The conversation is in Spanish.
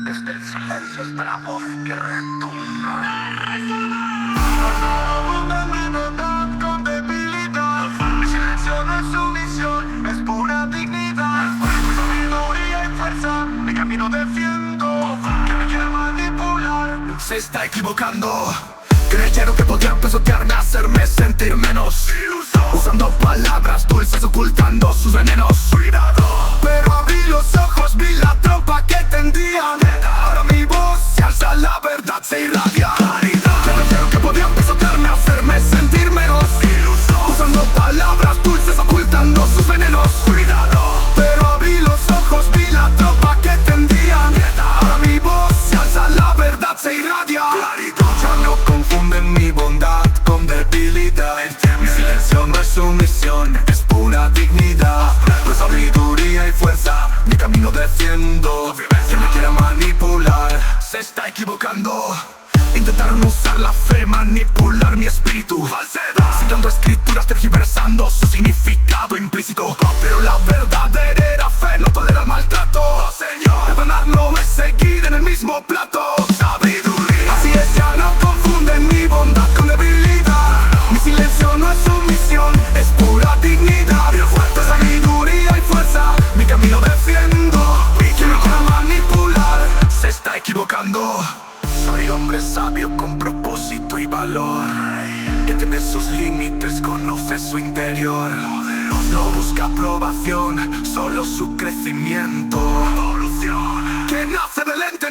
Desde el silencio está la voz que retumba. Con debilidad, mi silencio no es sumisión, es pura dignidad. Con sabiduría y fuerza, mi camino defiendo. Que me quiera manipular se está equivocando. Creyeron que podían pisotearme, hacerme sentir menos. Usando palabras dulces, ocultando sus venenos. Cuidado. Pero abrí los ojos, vi la trampa que tendían. Ahora mi voz se alza, la verdad se irradia. Creyeron que podían pisotearme, hacerme sentir menos. Usando palabras dulces, ocultando sus venenos. Cuidado. Pero abrí los ojos, vi la trampa que tendían. Ahora mi voz se alza, la verdad se irradia. Ya no confunden mi bondad con debilidad. Mi silencio no es sumisión, es pura dignidad. Con sabiduría y fuerza, mi camino defiendo. Quien me quiera manipular se está equivocando. Intentaron usar la fe, manipular mi espíritu. Falsedad. Citando escrituras, tergiversando su significado implícito. Pero la verdadera fe no tolera el maltrato. Oh, Señor, perdonar no es seguir en el mismo plato. Sabiduría. Así es, ya no confunden mi bondad con debilidad. Mi silencio no es sumisión, es pura dignidad. Con sabiduría y fuerza, mi camino defiendo. Quien me quiera manipular se está equivocando. Soy hombre sabio con propósito y valor, que entiende sus límites, conoce su interior. No busca aprobación, solo su crecimiento. Evolución que nace del ente.